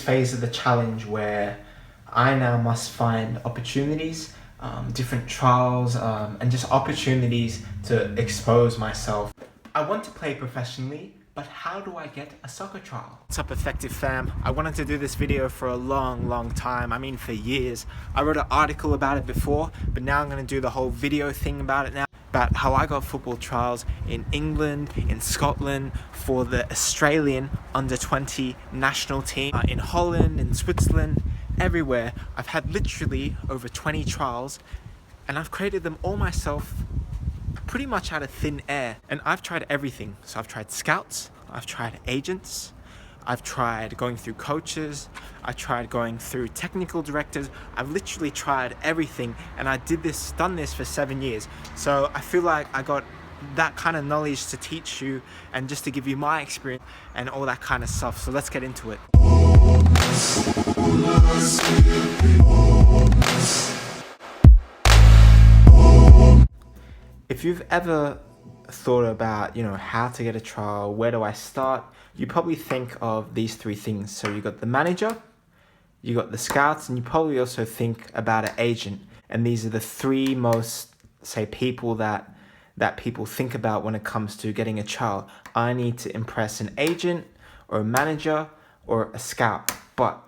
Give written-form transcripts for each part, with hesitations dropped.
phase of the challenge where I now must find opportunities, different trials, and just opportunities to expose myself. I want to play professionally, but how do I get a soccer trial? What's up, Effective Fam? I wanted to do this video for a long time. I mean, for years. I wrote an article about it before, but now I'm going to do the whole video thing about it now. About how I got football trials in England, in Scotland, for the Australian under-20 national team, in Holland, in Switzerland, everywhere. I've had literally over 20 trials, and I've created them all myself, pretty much out of thin air. And I've tried everything. So I've tried scouts, I've tried agents, I've tried going through coaches, I tried going through technical directors. I've literally tried everything, and done this for 7 years. So I feel like I got that kind of knowledge to teach you and just to give you my experience and all that kind of stuff. So let's get into it. If you've ever thought about, how to get a trial, where do I start? You probably think of these three things. So you got the manager, you got the scouts, and you probably also think about an agent. And these are the three most, people that people think about when it comes to getting a trial. I need to impress an agent or a manager or a scout. But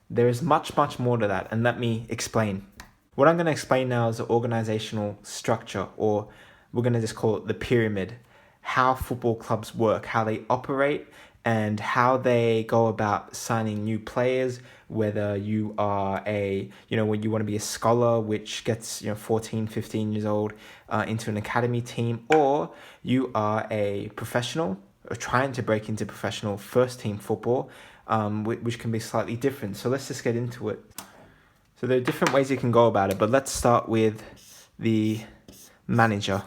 there is much more to that, and let me explain. What I'm going to explain now is the organizational structure, or we're going to just call it the pyramid, how football clubs work, how they operate, and how they go about signing new players, whether you are when you want to be a scholar, which gets, 14, 15 years old into an academy team, or you are a professional or trying to break into professional first team football, which can be slightly different. So let's just get into it. So there are different ways you can go about it, but let's start with the manager.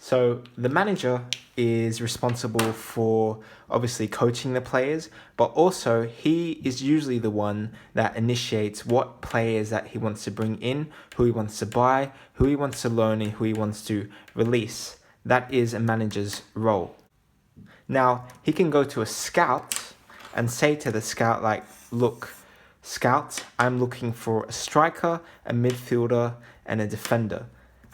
So the manager is responsible for obviously coaching the players, but also he is usually the one that initiates what players that he wants to bring in, who he wants to buy, who he wants to loan, and who he wants to release. That is a manager's role. Now, he can go to a scout and say to the scout, like, look, scout, I'm looking for a striker, a midfielder, and a defender.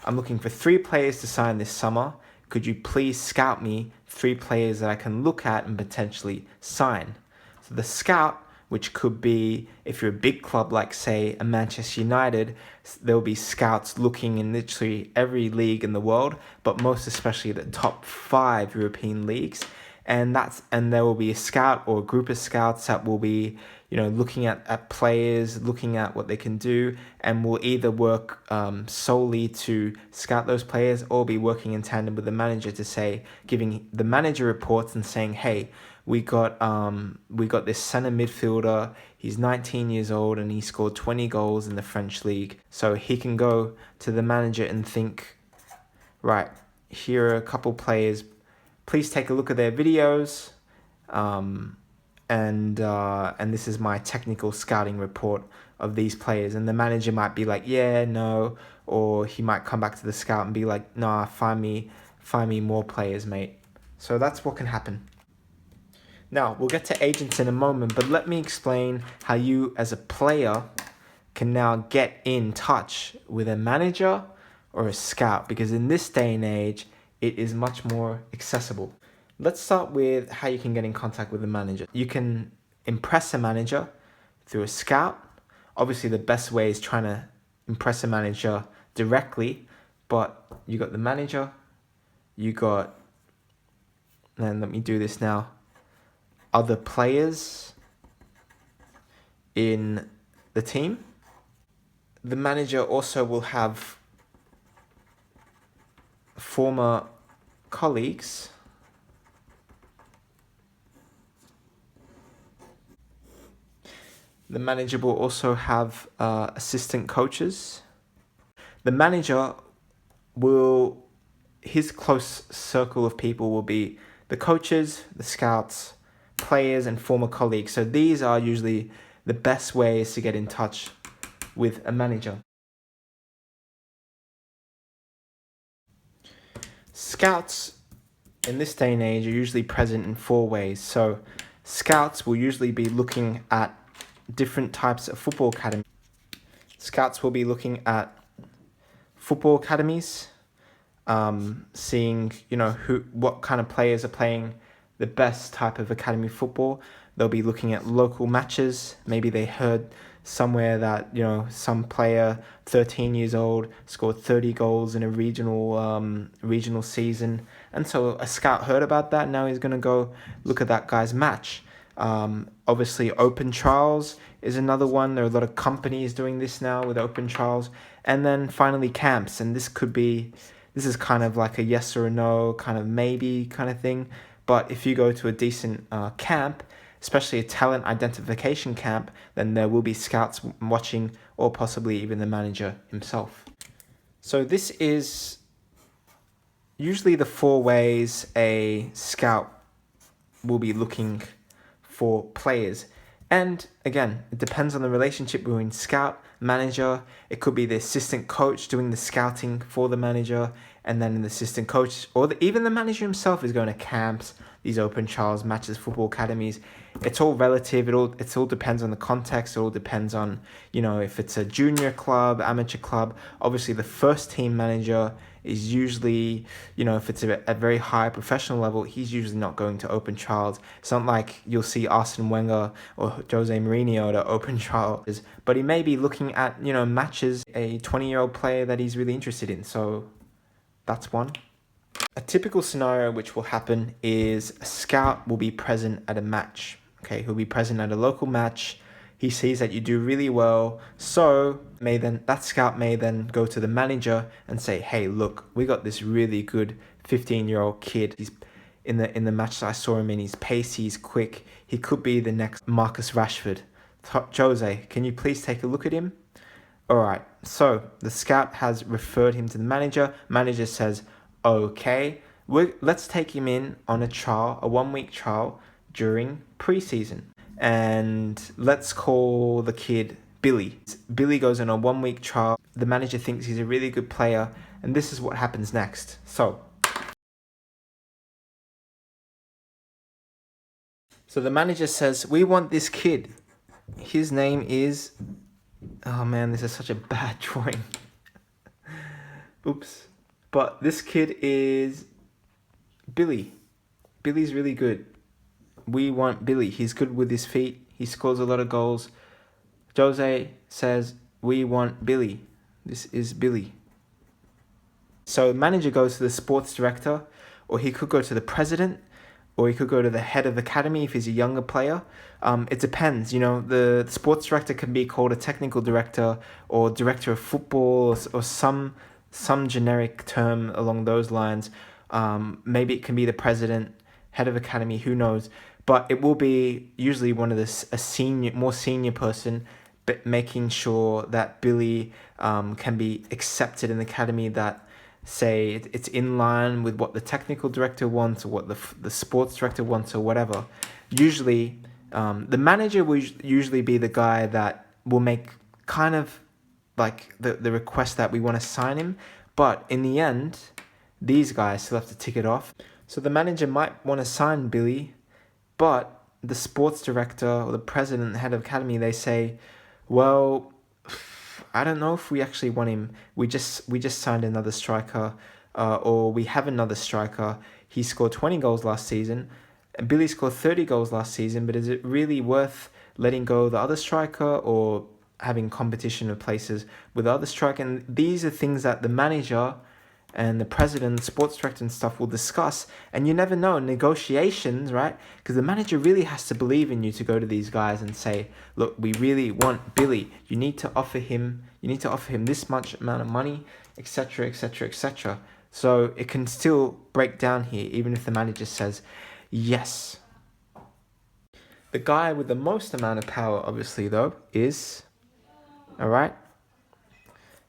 I'm looking for 3 players to sign this summer. Could you please scout me 3 players that I can look at and potentially sign? So the scout, which could be, if you're a big club like, say, a Manchester United, there'll be scouts looking in literally every league in the world, but most especially the top 5 European leagues. And there will be a scout or a group of scouts that will be, looking at players, looking at what they can do, and will either work solely to scout those players or be working in tandem with the manager to say, giving the manager reports and saying, hey, we got this center midfielder, he's 19 years old and he scored 20 goals in the French league. So he can go to the manager and think, right, here are a couple players, please take a look at their videos, and this is my technical scouting report of these players. And the manager might be like, yeah, no, or he might come back to the scout and be like, nah, find me more players, mate. So that's what can happen. Now, we'll get to agents in a moment, but let me explain how you as a player can now get in touch with a manager or a scout, because in this day and age, it is much more accessible. Let's start with how you can get in contact with a manager. You can impress a manager through a scout. Obviously, the best way is trying to impress a manager directly, but you got the manager, and let me do this now, other players in the team. The manager also will have former colleagues The manager will also have assistant coaches. The manager his close circle of people will be the coaches, the scouts, players, and former colleagues. So these are usually the best ways to get in touch with a manager. Scouts in this day and age are usually present in 4 ways. So scouts will usually be looking at different types of football academies. Scouts will be looking at football academies, seeing what kind of players are playing the best type of academy football. They'll be looking at local matches. Maybe they heard somewhere that some player 13 years old scored 30 goals in a regional season, and so a scout heard about that. Now he's going to go look at that guy's match. Obviously open trials is another one. There are a lot of companies doing this now with open trials. And then finally camps, and this is kind of like a yes or a no, kind of maybe kind of thing. But if you go to a decent camp, especially a talent identification camp, then there will be scouts watching, or possibly even the manager himself. So this is usually the 4 ways a scout will be looking for players. And again, it depends on the relationship between scout, manager. It could be the assistant coach doing the scouting for the manager, and then the assistant coach or even the manager himself is going to camps, these open trials, matches, football academies. It's all relative. It all depends on the context. It all depends on, if it's a junior club, amateur club. Obviously, the first team manager is usually, if it's a very high professional level, he's usually not going to open trials. It's not like you'll see Arsene Wenger or Jose Mourinho at open trials, but he may be looking at, matches, a 20-year-old player that he's really interested in. So that's one. A typical scenario which will happen is a scout will be present at a match. Okay, he'll be present at a local match. He sees that you do really well, so that scout may then go to the manager and say, "Hey, look, we got this really good 15-year-old kid. He's in the match that I saw him in. He's pacey, he's quick. He could be the next Marcus Rashford. Jose, can you please take a look at him?" All right. So the scout has referred him to the manager. Manager says, "Okay, let's take him in on a 1-week trial during preseason. And let's call the kid Billy." Billy goes on a 1-week trial. The manager thinks he's a really good player, and this is what happens next. So the manager says, "We want this kid. His name is..." Oh man, this is such a bad drawing. Oops. But this kid is Billy. Billy's really good. We want Billy. He's good with his feet. He scores a lot of goals. Jose says, "We want Billy. This is Billy." So the manager goes to the sports director, or he could go to the president, or he could go to the head of academy if he's a younger player. It depends. The sports director can be called a technical director or director of football, or some generic term along those lines. Maybe it can be the president, head of academy, who knows. But it will be usually more senior person, but making sure that Billy can be accepted in the academy, that say it's in line with what the technical director wants, or what the sports director wants, or whatever. Usually, the manager will usually be the guy that will make kind of like the request that we want to sign him. But in the end, these guys still have to tick it off. So the manager might want to sign Billy, but the sports director or the president, head of academy, they say, "Well, I don't know if we actually want him. We just signed another striker, or we have another striker. He scored 20 goals last season. And Billy scored 30 goals last season, but is it really worth letting go of the other striker, or having competition of places with the other striker?" And these are things that the manager and the president, sports director and stuff will discuss. And you never know, negotiations, right? Because the manager really has to believe in you to go to these guys and say, "Look, we really want Billy. You need to offer him this much amount of money, etc., etc., etc." So it can still break down here, even if the manager says yes. The guy with the most amount of power, obviously, though, is... All right?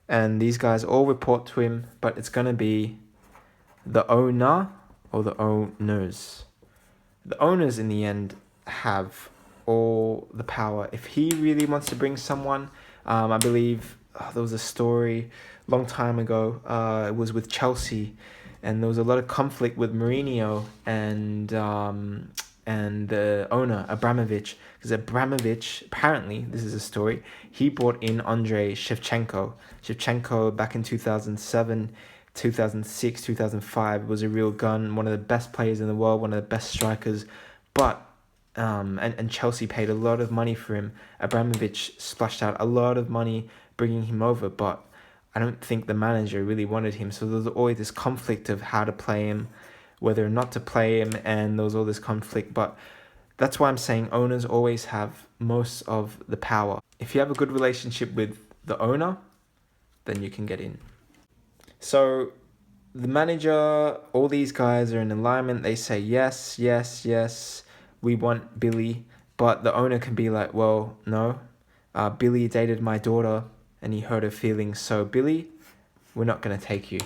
And these guys all report to him, but it's going to be the owner or the owners. The owners, in the end, have all the power. If he really wants to bring someone, I believe there was a story a long time ago. It was with Chelsea, and there was a lot of conflict with Mourinho and the owner, Abramovich, because Abramovich, apparently, this is a story, he brought in Andrei Shevchenko. Shevchenko, back in 2007, 2006, 2005, was a real gun, one of the best players in the world, one of the best strikers, but and Chelsea paid a lot of money for him. Abramovich splashed out a lot of money bringing him over, but I don't think the manager really wanted him. So there was always this conflict of how to play him, whether or not to play him, and there was all this conflict. But that's why I'm saying owners always have most of the power. If you have a good relationship with the owner, then you can get in. So the manager, all these guys are in alignment. They say, yes, yes, yes, we want Billy. But the owner can be like, well, no, Billy dated my daughter and he hurt her feelings. So Billy, we're not going to take you.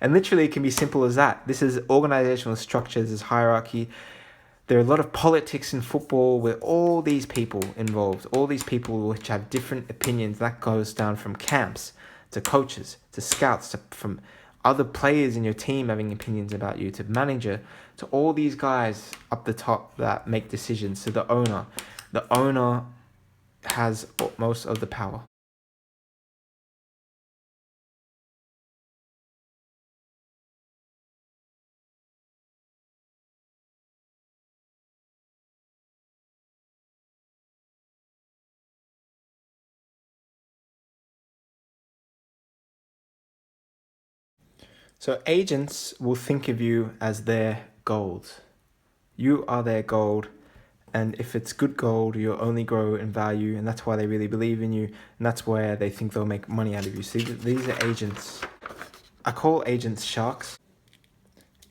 And literally it can be simple as that. This is organizational structure, this is hierarchy. There are a lot of politics in football with all these people involved, all these people which have different opinions. That goes down from camps to coaches, to scouts, to from other players in your team having opinions about you, to manager, to all these guys up the top that make decisions, to the owner. The owner has most of the power. So agents will think of you as their gold. You are their gold. And if it's good gold, you'll only grow in value. And that's why they really believe in you. And that's where they think they'll make money out of you. See, these are agents. I call agents sharks.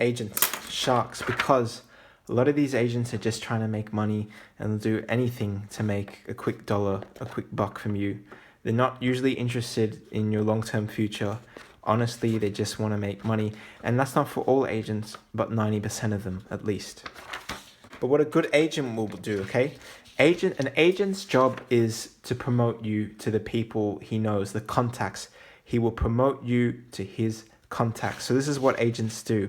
Agents, sharks, because a lot of these agents are just trying to make money and they'll do anything to make a quick dollar, a quick buck from you. They're not usually interested in your long-term future. Honestly, they just want to make money. And that's not for all agents, but 90% of them at least. But what a good agent will do, okay? An agent's job is to promote you to the people he knows, the contacts. He will promote you to his contacts. So this is what agents do.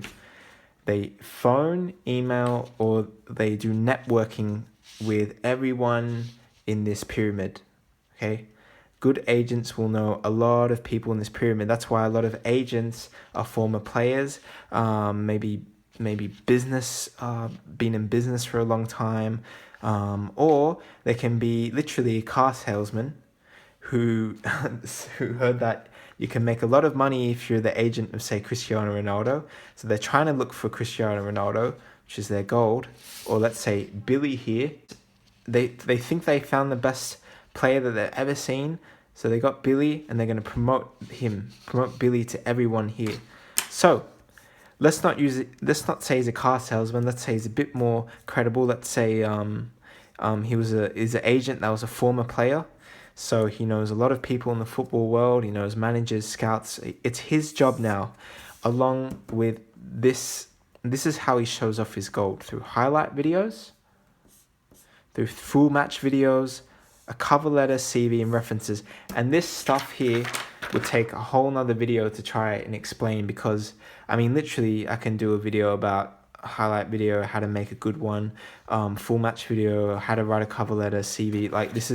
They phone, email, or they do networking with everyone in this pyramid, okay? Good agents will know a lot of people in this pyramid. That's why a lot of agents are former players, maybe business, been in business for a long time, or they can be literally a car salesman who heard that you can make a lot of money if you're the agent of, say, Cristiano Ronaldo. So they're trying to look for Cristiano Ronaldo, which is their gold, or let's say Billy here. They think they found the best player that they've ever seen, so they got Billy and they're going to promote Billy to everyone here. So let's not say he's a car salesman. Let's say he's a bit more credible. Let's say he's an agent that was a former player, so he knows a lot of people in the football world. He knows managers, scouts. It's his job now. Along with this is how he shows off his gold: through highlight videos, through full match videos, a cover letter, CV, and references. And this stuff here would take a whole nother video to try and explain, because I mean, literally I can do a video about a highlight video, how to make a good one, full match video, how to write a cover letter, CV. Like this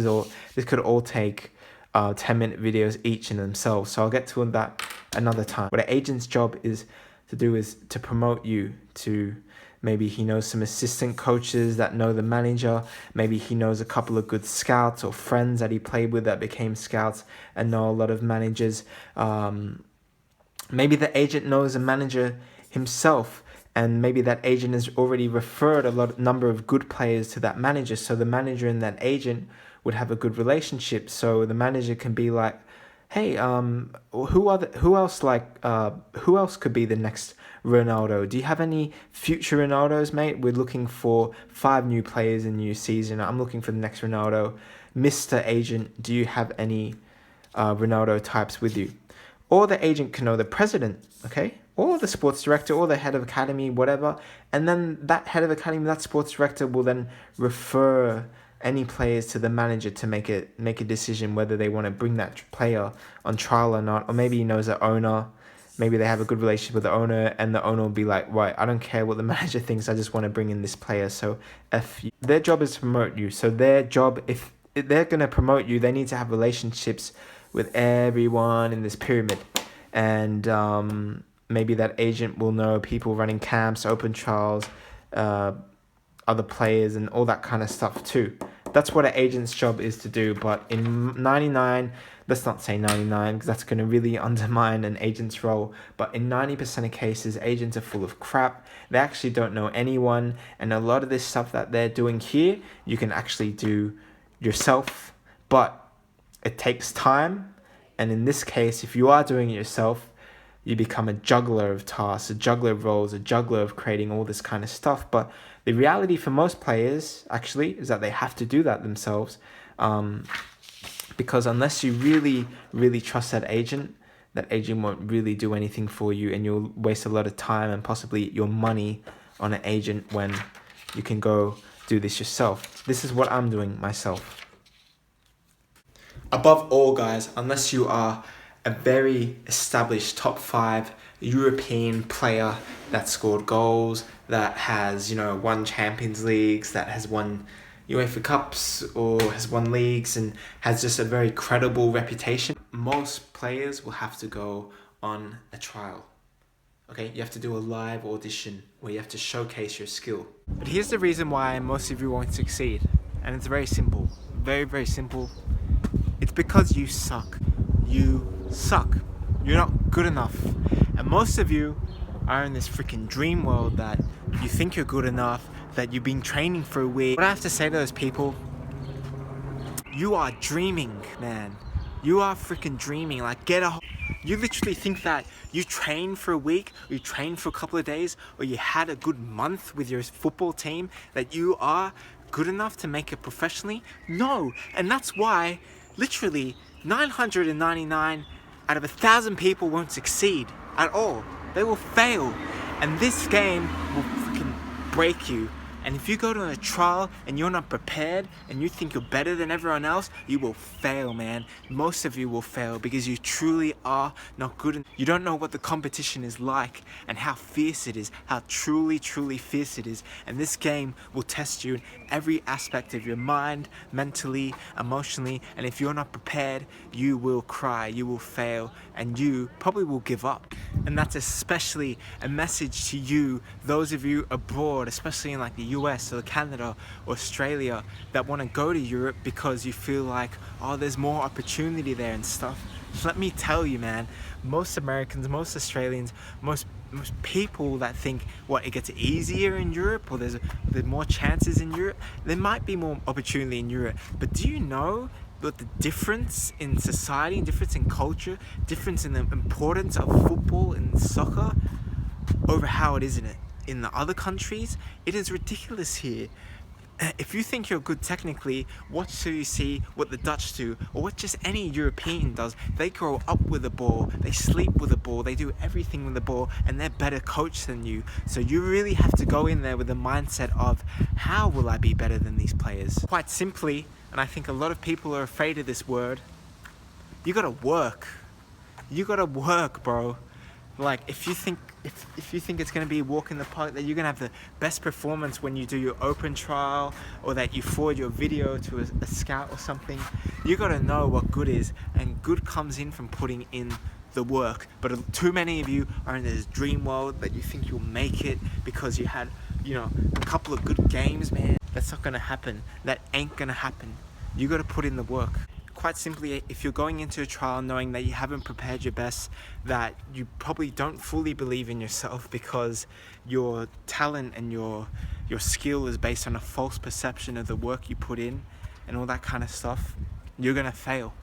could all take 10-minute videos each in themselves. So I'll get to that another time. What an agent's job is to do is to promote you to, maybe he knows some assistant coaches that know the manager. Maybe he knows a couple of good scouts or friends that he played with that became scouts and know a lot of managers. Maybe the agent knows a manager himself, and maybe that agent has already referred a number of good players to that manager. So the manager and that agent would have a good relationship. So the manager can be like, hey, who else could be the next Ronaldo? Do you have any future Ronaldos, mate? We're looking for 5 new players in new season. I'm looking for the next Ronaldo. Mr. Agent, do you have any Ronaldo types with you? Or the agent can know the president, okay? Or the sports director, or the head of academy, whatever. And then that head of academy, that sports director will then refer any players to the manager to make a decision whether they want to bring that player on trial or not. Or maybe he knows the owner maybe they have a good relationship with the owner, and the owner will be like, right, I don't care what the manager thinks, I just want to bring in this player. So if their job is to promote you, so their job, if they're going to promote you, they need to have relationships with everyone in this pyramid. And maybe that agent will know people running camps, open trials, other players, and all that kind of stuff too. That's what an agent's job is to do. But in 99, let's not say 99 because that's going to really undermine an agent's role. But in 90% of cases, agents are full of crap. They actually don't know anyone. And a lot of this stuff that they're doing here, you can actually do yourself. But it takes time. And in this case, if you are doing it yourself, you become a juggler of tasks, a juggler of roles, a juggler of creating all this kind of stuff. But the reality for most players, actually, is that they have to do that themselves. Because unless you really, really trust that agent won't really do anything for you, and you'll waste a lot of time and possibly your money on an agent when you can go do this yourself. This is what I'm doing myself. Above all, guys, unless you are a very established top 5 European player that scored goals, that has, won Champions Leagues, that has won UEFA Cups or has won leagues and has just a very credible reputation, most players will have to go on a trial. Okay, you have to do a live audition where you have to showcase your skill. But here's the reason why most of you won't succeed, and it's very simple. Very, very simple. It's because you suck. You suck. You're not good enough. And most of you are in this freaking dream world that you think you're good enough, that you've been training for a week. What I have to say to those people, you are dreaming, man. You are freaking dreaming. Like, you literally think that you trained for a week, or you trained for a couple of days, or you had a good month with your football team, that you are good enough to make it professionally? No. And that's why literally 999 out of 1,000 people won't succeed at all. They will fail. And this game will freaking break you. And if you go to a trial and you're not prepared and you think you're better than everyone else, you will fail, man. Most of you will fail because you truly are not good. You don't know what the competition is like and how fierce it is, how truly, truly fierce it is. And this game will test you in every aspect of your mind, mentally, emotionally. And if you're not prepared, you will cry, you will fail, and you probably will give up. And that's especially a message to you, those of you abroad, especially in like the US or Canada or Australia, that want to go to Europe because you feel like, oh, there's more opportunity there and stuff. Let me tell you, man, most Americans, most Australians, most people that think, what, it gets easier in Europe, or there's more chances in Europe. There might be more opportunity in Europe, but do you know what the difference in society, difference in culture, difference in the importance of football and soccer over how it is in the other countries? It is ridiculous here. If you think you're good technically, watch till you see what the Dutch do, or what just any European does. They grow up with the ball, they sleep with the ball, they do everything with the ball, and they're better coached than you. So you really have to go in there with the mindset of, how will I be better than these players? Quite simply, and I think a lot of people are afraid of this word, you gotta work. You gotta work, bro. Like, if you think it's going to be a walk in the park, that you're going to have the best performance when you do your open trial, or that you forward your video to a scout or something, you got to know what good is. And good comes in from putting in the work. But too many of you are in this dream world that you think you'll make it because you had, a couple of good games, man. That's not going to happen. That ain't going to happen. You got to put in the work. Quite simply, if you're going into a trial knowing that you haven't prepared your best, that you probably don't fully believe in yourself because your talent and your skill is based on a false perception of the work you put in and all that kind of stuff, you're going to fail.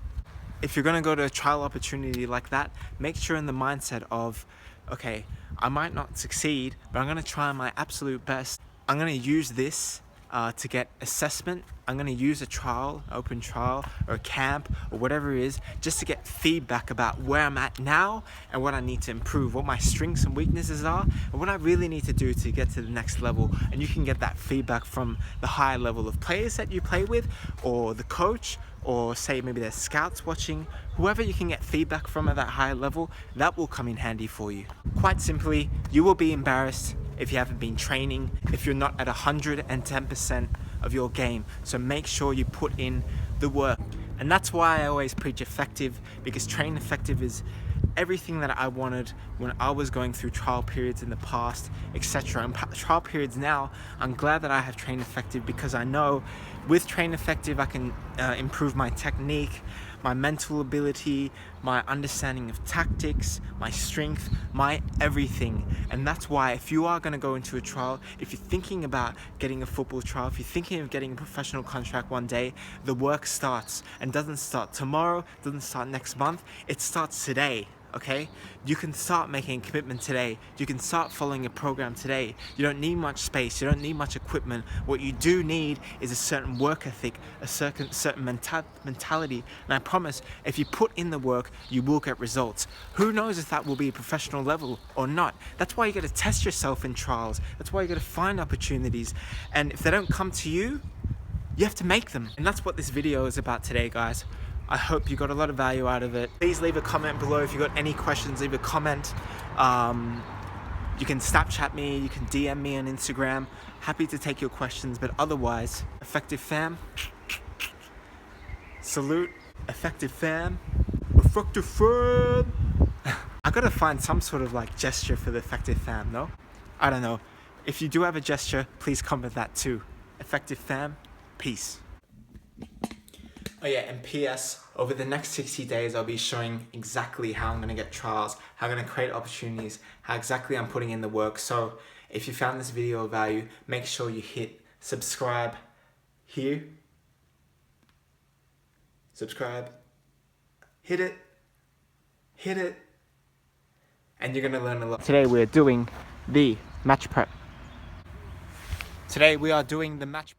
If you're going to go to a trial opportunity like that, make sure in the mindset of, okay, I might not succeed, but I'm going to try my absolute best. I'm going to use this to get assessment. I'm going to use a trial, open trial, or a camp, or whatever it is, just to get feedback about where I'm at now and what I need to improve, what my strengths and weaknesses are, and what I really need to do to get to the next level. And you can get that feedback from the higher level of players that you play with, or the coach, or say maybe there's scouts watching. Whoever you can get feedback from at that higher level, that will come in handy for you. Quite simply, you will be embarrassed if you haven't been training, if you're not at 110% of your game. So make sure you put in the work. And that's why I always preach effective, because train effective is everything that I wanted when I was going through trial periods in the past, etc. And trial periods now, I'm glad that I have train effective, because I know with train effective I can improve my technique, my mental ability, my understanding of tactics, my strength, my everything. And that's why if you are going to go into a trial, if you're thinking about getting a football trial, if you're thinking of getting a professional contract one day, the work starts, and doesn't start tomorrow, doesn't start next month, it starts today. Okay, you can start making a commitment today. You can start following a program today. You don't need much space, you don't need much equipment. What you do need is a certain work ethic, a certain mentality. And I promise, if you put in the work, you will get results. Who knows if that will be a professional level or not? That's why you got to test yourself in trials. That's why you got to find opportunities. And if they don't come to you, you have to make them. And that's what this video is about today, guys. I hope you got a lot of value out of it. Please leave a comment below if you got any questions. Leave a comment. You can Snapchat me, you can DM me on Instagram. Happy to take your questions, but otherwise, effective fam. Salute, effective fam. Effective fam. I gotta find some sort of like gesture for the effective fam, no? I don't know. If you do have a gesture, please comment that too. Effective fam, peace. Oh yeah, and PS, over the next 60 days, I'll be showing exactly how I'm going to get trials, how I'm going to create opportunities, how exactly I'm putting in the work. So if you found this video of value, make sure you hit subscribe here. Subscribe. Hit it. Hit it. And you're going to learn a lot. Today we're doing the match prep. Today we are doing the match